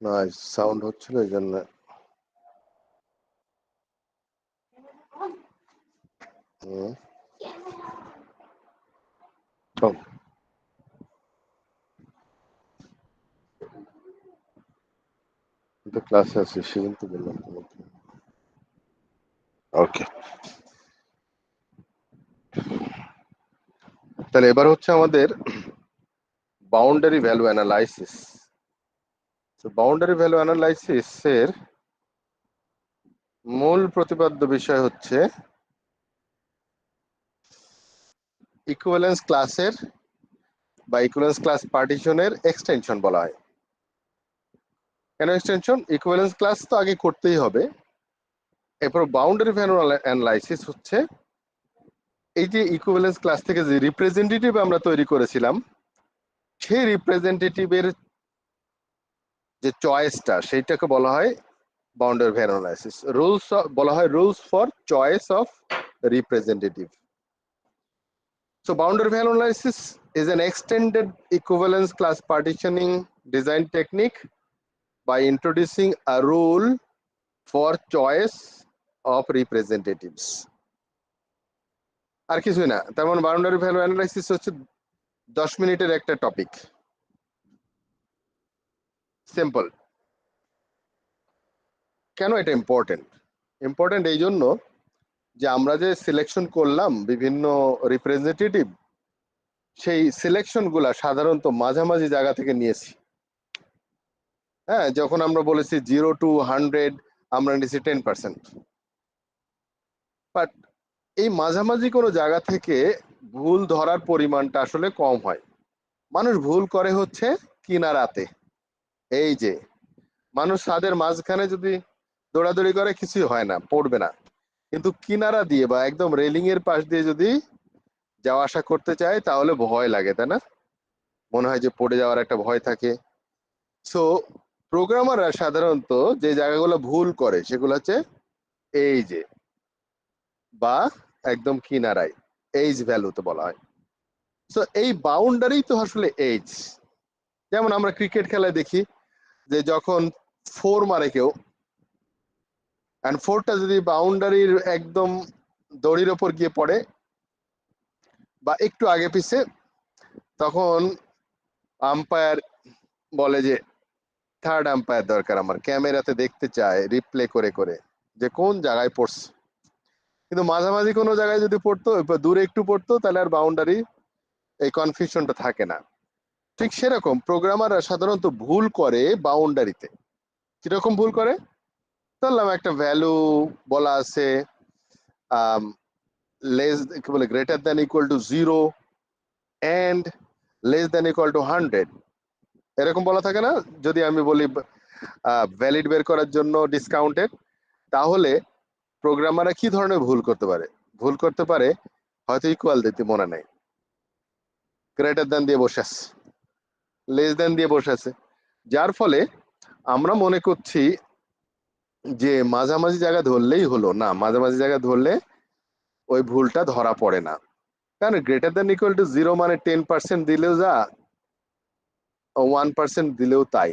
না সাউন্ড হচ্ছিল এই জন্য। ক্লাসে আছি সেদিন তো বললাম তোমাকে। ওকে, তাহলে এবার হচ্ছে আমাদের boundary value analysis. Boundary value analysis এর মূল প্রতিপাদ্য বিষয় হচ্ছে ইকুইভ্যালেন্স ক্লাসের বা ইকুইভ্যালেন্স ক্লাস পার্টিশনের এক্সটেনশন বলা হয়। কেন এক্সটেনশন? ইকুইভ্যালেন্স ক্লাস তো আগে করতেই হবে, এরপর বাউন্ডারি ভ্যালু অ্যানালাইসিস হচ্ছে এই যে ইকুইভ্যালেন্স ক্লাস থেকে যে রিপ্রেজেন্টেটিভ আমরা তৈরি করেছিলাম সেই রিপ্রেজেন্টেটিভের যে চয়েসটা সেইটাকে বলা হয় বাউন্ডারি ভ্যালু অ্যানালাইসিস। রুলস বলা হয় rules for choice of representative. So boundary value analysis is an extended equivalence class partitioning design technique by introducing a rule for choice of representatives. আর কিছুই না, তার মানে বাউন্ডারি ভ্যালু অ্যানালাইসিস হচ্ছে 10 মিনিটের একটা topic. Simple. কেন এটা ইম্পর্টেন্ট? ইম্পর্টেন্ট এই জন্য যে আমরা যে সিলেকশন করলাম বিভিন্ন রিপ্রেজেন্টেটিভ, সেই সিলেকশন গুলা সাধারণত মাঝামাঝি জায়গা থেকে নিয়েছি। হ্যাঁ, যখন আমরা বলেছি 0 to 100 আমরা নিয়েছি 10%, বাট এই মাঝামাঝি কোনো জায়গা থেকে ভুল ধরার পরিমাণটা আসলে কম হয়। মানুষ ভুল করে হচ্ছে কিনারাতে। এই যে মানুষ ছাদের মাঝখানে যদি দৌড়াদৌড়ি করে কিছুই হয় না, পড়বে না, কিন্তু কিনারা দিয়ে বা একদম রেলিং এর পাশ দিয়ে যদি যাওয়া আসা করতে চায় তাহলে ভয় লাগে, তাই না? মনে হয় যে পড়ে যাওয়ার একটা ভয় থাকে। সো প্রোগ্রামাররা সাধারণত যে জায়গাগুলো ভুল করে সেগুলো হচ্ছে এই যে বা একদম কিনারায়, এইজ ভ্যালুতে বলা হয়। সো এই বাউন্ডারি তো আসলে এইজ। যেমন আমরা ক্রিকেট খেলায় দেখি যে যখন 4 মারে কেউ, এন্ড 4টা যদি বাউন্ডারির একদম দড়ির ওপর গিয়ে পড়ে বা একটু আগে পিছে, তখন আম্পায়ার বলে যে থার্ড আম্পায়ার দরকার, আমার ক্যামেরাতে দেখতে চায় রিপ্লে করে করে যে কোন জায়গায় পড়ছে। কিন্তু মাঝামাঝি কোনো জায়গায় যদি পড়তো, দূরে একটু পড়তো, তাহলে আর বাউন্ডারি এই কনফিউশনটা থাকে না। ঠিক সেরকম প্রোগ্রামাররা সাধারণত ভুল করে বাউন্ডারিতে। কিরকম ভুল করে? ধরলাম একটা ভ্যালু বলা আছে লেস কি বলে greater than equal to 0 and less than equal to 100, এরকম বলা থাকে না? যদি আমি বলি ভ্যালিড বের করার জন্য ডিসকাউন্টেড, তাহলে প্রোগ্রামাররা কি ধরনের ভুল করতে পারে? ভুল করতে পারে হয়তো ইকুয়াল দিতে মনে নাই, গ্রেটার দ্যান দিয়ে বসে আছে, লেস দ্যান দিয়ে বসে আছে, যার ফলে আমরা মনে করছি যে মাঝামাঝি জায়গা ধরলেই হলো। না, মাঝামাঝি জায়গা ধরলে ওই ভুলটা ধরা পড়ে না। কারণ গ্রেটার দ্যান ইকুয়াল টু 0 মানে 10% দিলেও যা, 1% দিলেও তাই,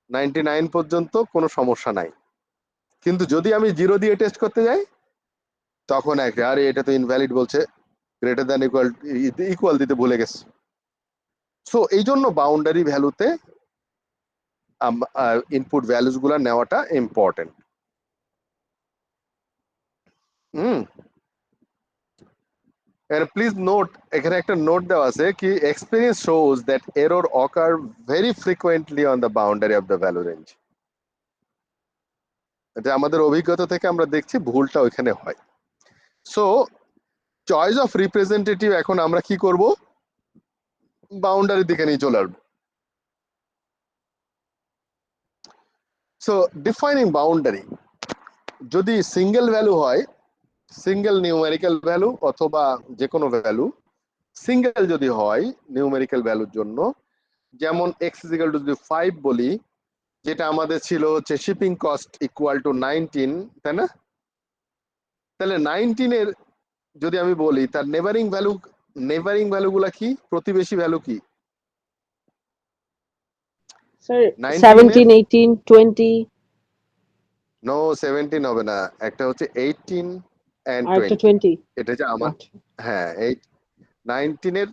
99 পর্যন্ত কোনো সমস্যা নাই। কিন্তু যদি আমি 0 দিয়ে টেস্ট করতে যাই তখন একটা আরে এটা তো ইনভ্যালিড বলছে, গ্রেটার দ্যান ইকুয়াল দিতে ভুলে গেছে। সো এই জন্য বাউন্ডারি ভ্যালুতে ইনপুট ভ্যালুস গুলা নেওয়াটা ইম্পর্টেন্ট। প্লিজ নোট, এখানে একটা নোট দেওয়া আছে কি experience shows that error ochre very frequently on the boundary of the value range. এটা আমাদের অভিজ্ঞতা থেকে আমরা দেখছি ভুলটা ওইখানে হয়। সো চয়েস অফ রিপ্রেজেন্টেটিভ এখন আমরা কি করব? বাউন্ডারির দিকে নিয়ে চলে আসবো। সো ডিফাইনিং বাউন্ডারি, যদি সিঙ্গেল ভ্যালু হয়, সিঙ্গেল নিউমেরিক্যাল ভ্যালু অথবা যে কোনো ভ্যালু সিঙ্গেল যদি হয় নিউমেরিক্যাল ভ্যালুর জন্য, যেমন x ইকুয়াল টু যদি 5 বলি, যেটা আমাদের ছিল হচ্ছে শিপিং কস্ট ইকুয়াল টু 19, তাই না? তাহলে 19 এর যদি আমি বলি তার নেবারিং ভ্যালু গুলা কি, প্রতিবেশী ভ্যালু কি? স্যার 19 এর 17, 18, 20 নো 17 হবে না, একটা হচ্ছে 18 এন্ড আর একটা 20। 20। এটা যে আমার, আচ্ছা, হ্যাঁ, এই 19 এর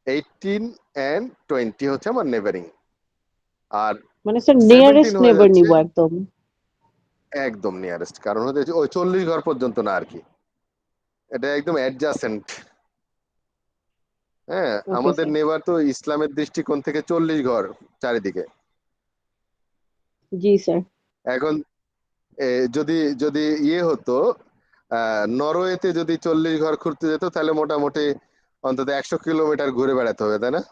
18 এন্ড 20 হচ্ছে আমার নেবারিং, আর মানে স্যার 17 নিয়ারেস্ট হয়ে নেবার যাচ্ছে নিব একদম। একদম নিয়ারেস্ট, কারণ হচ্ছে ওই 40 ঘর পর্যন্ত না আর কি, এটা একদম অ্যাডজাসেন্ট। হ্যাঁ, ওকে আমাদের স্যার। নেবার তো ইসলামের দৃষ্টিকোণ থেকে 40 ঘর চারিদিকে। জি স্যার। এখন যদি যদি ইয়ে হতো, নরওয়েতে যদি 40 ঘর ঘুরতে যেত তাহলে মোটামুটি অন্তত 100 কিলোমিটার ঘুরে বেড়াতে হবে, তাই না?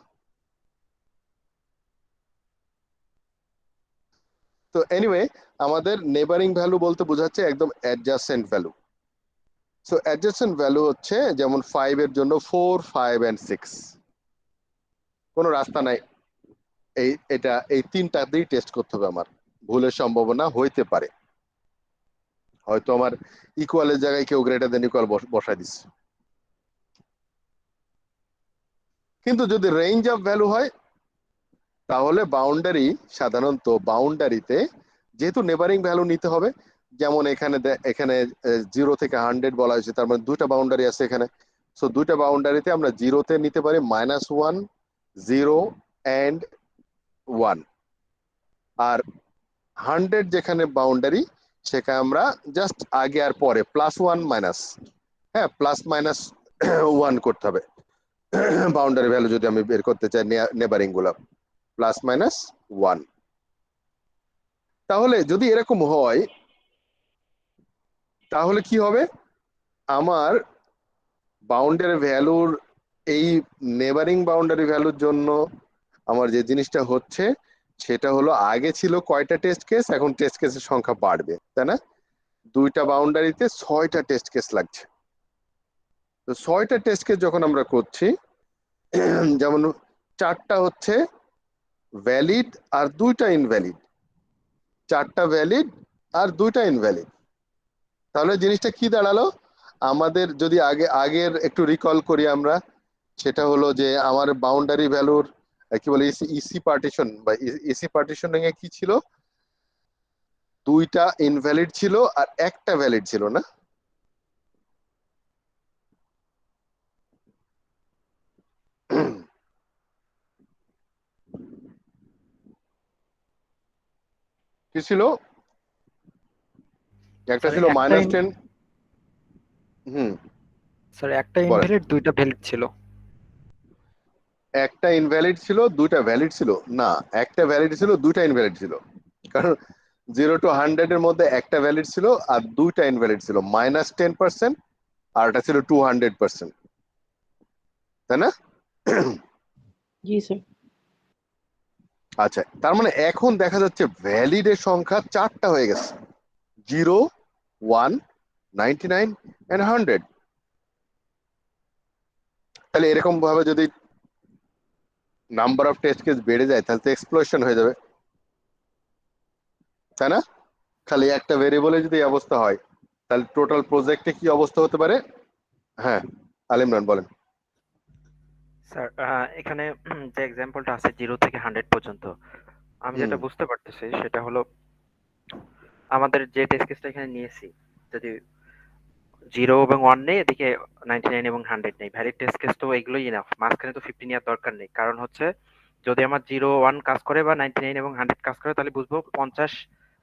তো এনিওয়ে, আমাদের নেবারিং ভ্যালু বলতে বোঝাচ্ছে একদম adjacent value. So adjacent value হচ্ছে যেমন 5 এর জন্য 4, 5 এন্ড 6, কোনো রাস্তা নাই, এই তিনটা দিয়ে টেস্ট করতে হবে আমার, ভুলের সম্ভাবনা হইতে পারে, হয়তো আমার ইকুয়ালের জায়গায় কেউ গ্রেটার দেন ইকুয়াল বসাই দিচ্ছে। কিন্তু যদি রেঞ্জ অফ ভ্যালু হয়, তাহলে বাউন্ডারি, সাধারণত বাউন্ডারিতে যেহেতু নেবারিং ভ্যালু নিতে হবে, যেমন এখানে এখানে 0 থেকে 100 বলা হয়েছে, তার মানে দুইটা বাউন্ডারি আছে এখানে। সো দুইটা বাউন্ডারিতে আমরা জিরোতে নিতে পারি -1, 0 এন্ড 1, আর 100 যেখানে বাউন্ডারি সেখানে আমরা জাস্ট আগে আর পরে +1 মাইনাস, হ্যাঁ, +-1 করতে হবে বাউন্ডারি ভ্যালু যদি আমি বের করতে চাই নেবারিং গুলা, +-1। তাহলে যদি এরকম হয়, তাহলে কি হবে, আমার বাউন্ডারি ভ্যালুর, এই নেবারিং বাউন্ডারি ভ্যালুর জন্য আমার যে জিনিসটা হচ্ছে সেটা হলো, আগে ছিল কয়টা টেস্ট কেস, এখন টেস্ট কেসের সংখ্যা বাড়বে, তাই না? দুইটা বাউন্ডারিতে 6টা টেস্ট কেস লাগছে। তো 6টা টেস্ট কেস যখন আমরা করছি, যেমন 4টা হচ্ছে ভ্যালিড আর 2টা ইনভ্যালিড, 4টা ভ্যালিড আর 2টা ইনভ্যালিড, তাহলে জিনিসটা কি দাঁড়ালো, আমাদের যদি আগের একটু রিকল করি আমরা, সেটা হলো যে আমার বাউন্ডারি ভ্যালুর কি বলে, ইসি পার্টিশন বা ইসি পার্টিশনিং এ কি ছিল, 2টা ইনভ্যালিড ছিল আর একটা ভ্যালিড ছিল না? কি ছিল? একটা স্যার ছিল একটা -10। হুম, স্যার একটা বলেন। ইনভ্যালিড দুইটা ভ্যালিড ছিল। একটা ইনভ্যালিড ছিল, 2টা ভ্যালিড ছিল না, একটা ভ্যালিড ছিল, 2টা ইনভ্যালিড ছিল, কারণ 0 to 100 এর মধ্যে একটা ভ্যালিড ছিল আর 2টা ইনভ্যালিড ছিল, -10% আর এটা ছিল 200%, তাই না? জি স্যার। আচ্ছা, তার মানে এখন দেখা যাচ্ছে ভ্যালিডের সংখ্যা 4টা হয়ে গেছে, 0, 1, 99 এন্ড 100। তাহলে এরকম ভাবে যদি নাম্বার অফ টেস্ট কেস বেড়ে যায়, তাহলে তো এক্সপ্লোশন হয়ে যাবে, তাই না? খালি একটা ভেরিয়েবলে যদি এই অবস্থা হয়, তাহলে টোটাল প্রজেক্টে কি অবস্থা হতে পারে? হ্যাঁ, আলিমরান বলেন। স্যার এখানে যে এক্সাম্পলটা আছে 0 থেকে 100 পর্যন্ত, আমি হুম, যেটা বুঝতে পারতেছি সেটা হলো আমাদের যে টেস্ট কেসটা এখানে নিয়েছি, যদি 0 এবং 1 নেই, এদিকে 99 এবং 100 নেই, ভ্যালিড টেস্ট কেস তো এগুলোই ইনাফ, মাঝখানে তো 50 নেওয়ার দরকার নেই। কারণ হচ্ছে যদি আমার 0, 1 কাজ করে বা 99 এবং 100 কাজ করে, তাহলে বুঝবো 50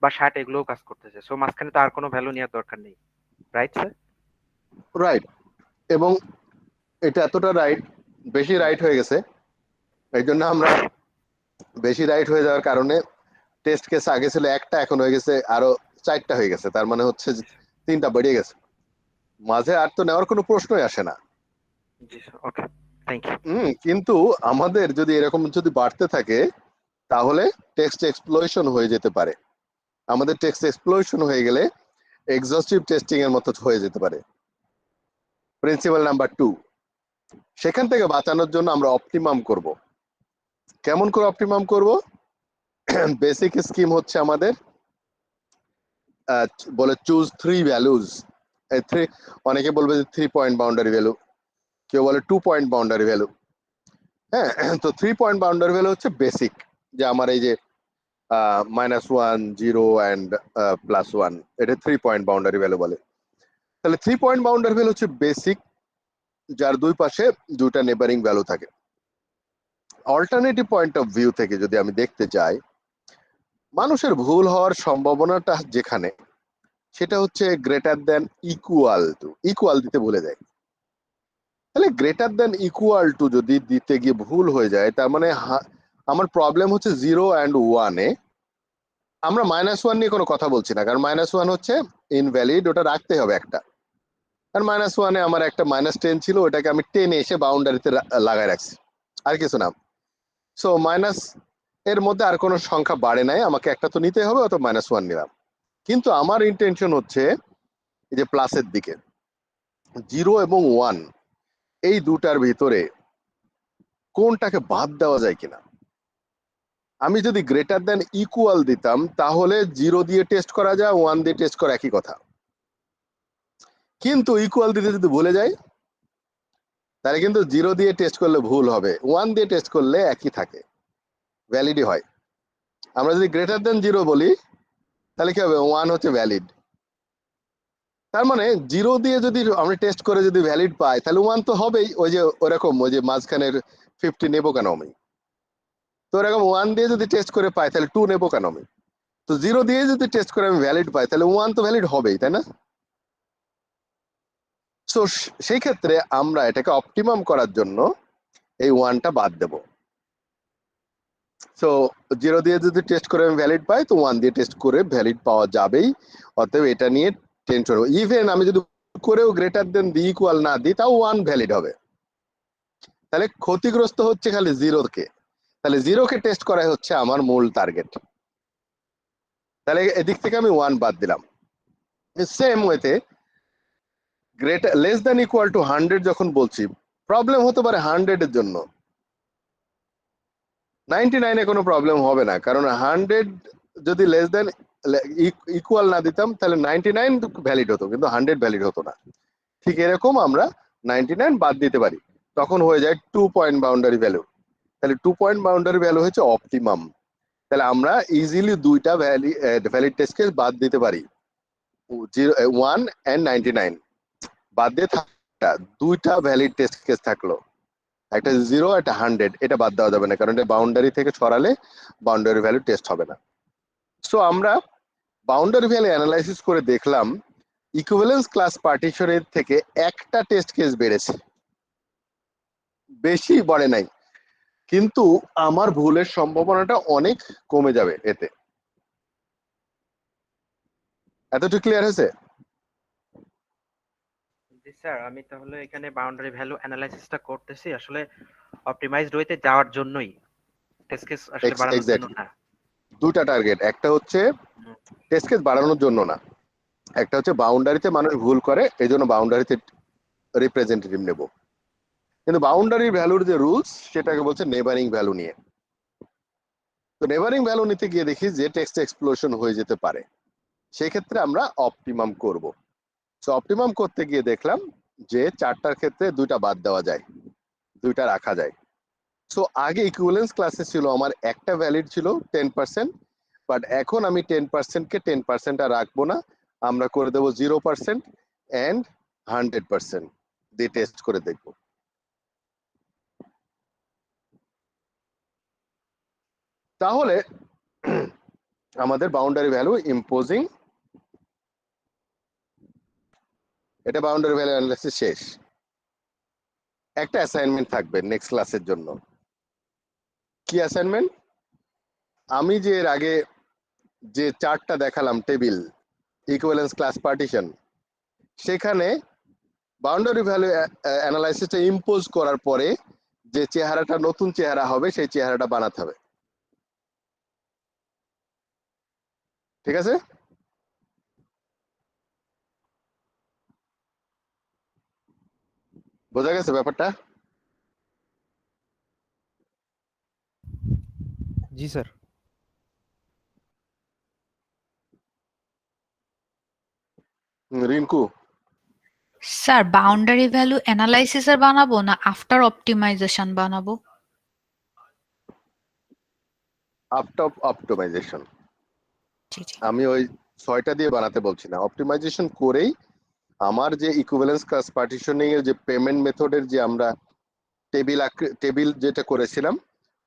বা 60 এগুলোও কাজ করতেছে। সো মাঝখানে তো আর কোনো ভ্যালু নেওয়ার দরকার নেই, রাইট স্যার? রাইট। এবং এটা এতটা রাইট, বেশি রাইট হয়ে গেছে, এই জন্য আমরা বেশি রাইট হয়ে যাওয়ার কারণে টেস্ট কেস আগে ছিল একটা, এখন হয়ে গেছে আরো 4টা হয়ে গেছে, তার মানে হচ্ছে যে 3টা বেড়ে গেছে, মাঝে আর তো নেওয়ার কোনো প্রশ্নই আসে না। জি স্যার, ওকে, থ্যাংক ইউ। কিন্তু আমাদের যদি এরকম যদি বাড়তে থাকে, তাহলে টেক্সট এক্সপ্লয়শন হয়ে যেতে পারে, আমাদের টেক্সট এক্সপ্লয়শন হয়ে গেলে এক্সস্টিভ টেস্টিং এর মতো হয়ে যেতে পারে। প্রিন্সিপাল নাম্বার 2, সেখান থেকে বাঁচানোর জন্য আমরা অপটিমাম করব। কেমন করে অপটিমাম করব? বেসিক স্কিম হচ্ছে আমাদের বলে চুজ 3 ভ্যালুজ। এই 3, অনেকে বলবে যে 3 পয়েন্ট বাউন্ডারি ভ্যালু, কেউ বলে 2 পয়েন্ট বাউন্ডারি ভ্যালু। হ্যাঁ, তো 3 পয়েন্ট বাউন্ডারি ভ্যালু হচ্ছে বেসিক, যে আমার এই যে -1, 0 অ্যান্ড +1, এটা 3 পয়েন্ট বাউন্ডারি ভ্যালু বলে। তাহলে 3 পয়েন্ট বাউন্ডারি ভ্যালু হচ্ছে বেসিক, যার দুই পাশে দুইটা নেবারিং ভ্যালু থাকে। অল্টারনেটিভ পয়েন্ট অফ ভিউ থেকে যদি আমি দেখতে চাই, মানুষের ভুল হওয়ার সম্ভাবনাটা যেখানে, সেটা হচ্ছে greater than equal to, equal দিতে ভুলে যায়। তাহলে গ্রেটার দেন ইকুয়াল টু যদি দিতে গিয়ে ভুল হয়ে যায়, তার মানে আমার প্রবলেম হচ্ছে 0 অ্যান্ড 1-এ। আমরা -1 নিয়ে কোনো কথা বলছি না, কারণ -1 হচ্ছে ইনভ্যালিড, ওটা রাখতে হবে একটা। আর -1-এ আমার একটা -10 ছিল, ওটাকে আমি টেনে এসে বাউন্ডারিতে লাগাই রাখছি, আর কিছু না। সো মাইনাস এর মধ্যে আর কোনো সংখ্যা বাড়ে নাই, আমাকে একটা তো নিতে হবে, অত -1 নিলাম। কিন্তু আমার ইন্টেনশন হচ্ছে এই যে প্লাসের দিকে, 0 এবং 1 এই দুটার ভিতরে কোনটাকে বাদ দেওয়া যায় কিনা। আমি যদি গ্রেটার দেন ইকুয়াল দিতাম, তাহলে 0 দিয়ে টেস্ট করা যায়, 1 দিয়ে টেস্ট করা একই কথা। কিন্তু ইকুয়াল দিতে যদি ভুলে যাই, তাহলে কিন্তু 0 দিয়ে টেস্ট করলে ভুল হবে, 1 দিয়ে টেস্ট করলে একই থাকে, ভ্যালিডই হয়। আমরা যদি গ্রেটার দেন 0 বলি, তাহলে কি হবে, 1 হচ্ছে ভ্যালিড। তার মানে 0 দিয়ে যদি আমরা টেস্ট করে যদি ভ্যালিড পাই, তাহলে 1 তো হবেই। ওই যে ওরকম, ওই যে মাঝখানের 50 নেবো কেন আমি? তো এরকম 1 দিয়ে যদি টেস্ট করে পাই, তাহলে 2 নেবো কেন আমি? তো 0 দিয়ে যদি টেস্ট করে আমি ভ্যালিড পাই, তাহলে 1 তো ভ্যালিড হবেই, তাই না? সো সেই ক্ষেত্রে আমরা এটাকে অপটিমাম করার জন্য এই 1টা বাদ দেব। সো 0 দিয়ে যদি টেস্ট করে আমি ভ্যালিড পাই, তো 1 দিয়ে টেস্ট করে ভ্যালিড পাওয়া যাবেই। অতএব এটা নিয়ে টেনশন, ইভেন আমি যদি করেও গ্রেটার দেন দি ইকুয়াল না দিই, তাও 1 ভ্যালিড হবে। তাহলে ক্ষতিগ্রস্ত হচ্ছে খালি 0-কে, তাহলে 0-কে টেস্ট করাই হচ্ছে আমার মূল টার্গেট। তাহলে এদিক থেকে আমি 1 বাদ দিলাম। সেম ওয়েতে greater less than equal to 100 যখন বলছি, প্রবলেম হতে পারে 100 এর জন্য, 99-এ কোনো প্রবলেম হবে না, কারণ 100 যদি লেস দেন ইকুয়াল না দিতাম, তাহলে 99 ভ্যালিড হতো, কিন্তু 100 ভ্যালিড হতো না। ঠিক এরকম আমরা 99 বাদ দিতে পারি, তখন হয়ে যায় 2 পয়েন্ট বাউন্ডারি ভ্যালু। তাহলে 2 পয়েন্ট বাউন্ডারি ভ্যালু হচ্ছে অপটিমাম। তাহলে আমরা ইজিলি দুইটা ভ্যালিড টেস্ট কেস বাদ দিতে পারি, 1 and 99 বাদ দিয়ে দুইটা ভ্যালিড টেস্ট কেস থাকলো, একটা 0, একটা 100, এটা বাদ দেওয়া যাবে না, কারণ এটা বাউন্ডারি থেকে সরালে বাউন্ডারি ভ্যালু টেস্ট হবে না। সো আমরা বাউন্ডারি ভ্যালু অ্যানালাইসিস করে দেখলাম ইকুইভ্যালেন্স ক্লাস পার্টিশনের থেকে একটা টেস্ট কেস বেড়েছে, বেশি বাড়ে নাই, কিন্তু আমার ভুলের সম্ভাবনাটা অনেক কমে যাবে এতে। এতটুকু ক্লিয়ার হয়েছে? জি স্যার, আমি তাহলে এখানে বাউন্ডারি ভ্যালু অ্যানালাইসিসটা করতেছি আসলে অপটিমাইজড ওয়েতে যাওয়ার জন্যই, টেস্ট কেস আসলে বাড়ানোর জন্য এক্স্যাক্টলি, না। দুটা টার্গেট, একটা হচ্ছে টেস্ট কেস বাড়ানোর জন্য না, একটা হচ্ছে বাউন্ডারিতে মানুষ ভুল করে, এই জন্য বাউন্ডারিতে রিপ্রেজেন্টেটিভ নেব। কিন্তু বাউন্ডারি ভ্যালুর যে রুলস, সেটাকে বলছে নেবারিং ভ্যালু নিয়ে। তো নেবারিং ভ্যালু নিতে গিয়ে দেখি যে টেক্সট এক্সপ্লোশন হয়ে যেতে পারে, সেই ক্ষেত্রে আমরা অপটিমাম করব। সো অপটিমাম করতে গিয়ে দেখলাম যে 4টার ক্ষেত্রে 2টা বাদ দেওয়া যায়, 2টা রাখা যায়। সো আগে ইকুইভ্যালেন্স ক্লাসে ছিল আমার একটা ভ্যালিড ছিল 10%, বাট এখন আমি 10%-কে 10% আর রাখবো না, আমরা করে দেবো 0% and 100% দিয়ে টেস্ট করে দেখব। তাহলে আমাদের বাউন্ডারি ভ্যালু ইম্পোজিং, এটা বাউন্ডারি ভ্যালু অ্যানালাইসিস শেষ। একটা অ্যাসাইনমেন্ট থাকবে নেক্সট ক্লাসের জন্য। কি অ্যাসাইনমেন্ট? আমি যে এর আগে যে চার্টটা দেখালাম, টেবিল ইকুইভ্যালেন্স ক্লাস পার্টিশন, সেখানে বাউন্ডারি ভ্যালু অ্যানালাইসিসটা ইম্পোজ করার পরে যে চেহারাটা নতুন চেহারা হবে, সেই চেহারাটা বানাতে হবে। ঠিক আছে? বোঝা গেছে ব্যাপারটা? জি sir. Rinku, sir boundary value অ্যানালাইসিসের বানাবো না আফটার অপটিমাইজেশন বানাবো? আপটপ অপটিমাইজেশন। জি জি আমি ওই 6টা দিয়ে বানাতে বলছি না, অপটিমাইজেশন করেই আমার যে ইকুইভ্যালেন্স ক্লাস পার্টিশনিং এর যে পেমেন্ট মেথডের যে আমরা টেবিল যেটা করেছিলাম,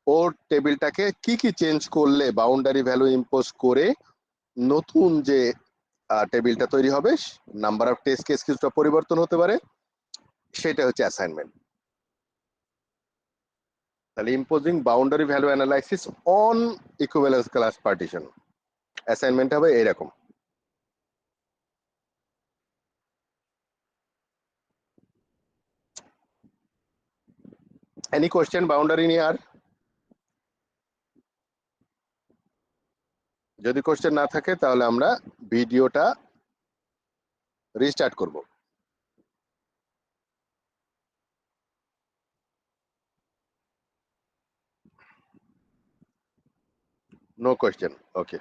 ওর টেবিলটাকে কি কি চেঞ্জ করলে বাউন্ডারি ভ্যালু ইম্পোজ করে নতুন যে টেবিলটা তৈরি হবে, নাম্বার অফ টেস্ট কেস কিছুটা পরিবর্তন হতে পারে, সেটা হচ্ছে অ্যাসাইনমেন্ট। তাহলে imposing boundary value analysis on equivalence class partition, assignment হবে এরকম। এনি কোশ্চেন বাউন্ডারি নিয়ে? আর যদি কোশ্চেন না থাকে তাহলে আমরা ভিডিওটা রিস্টার্ট করব। নো কোশ্চেন, ওকে।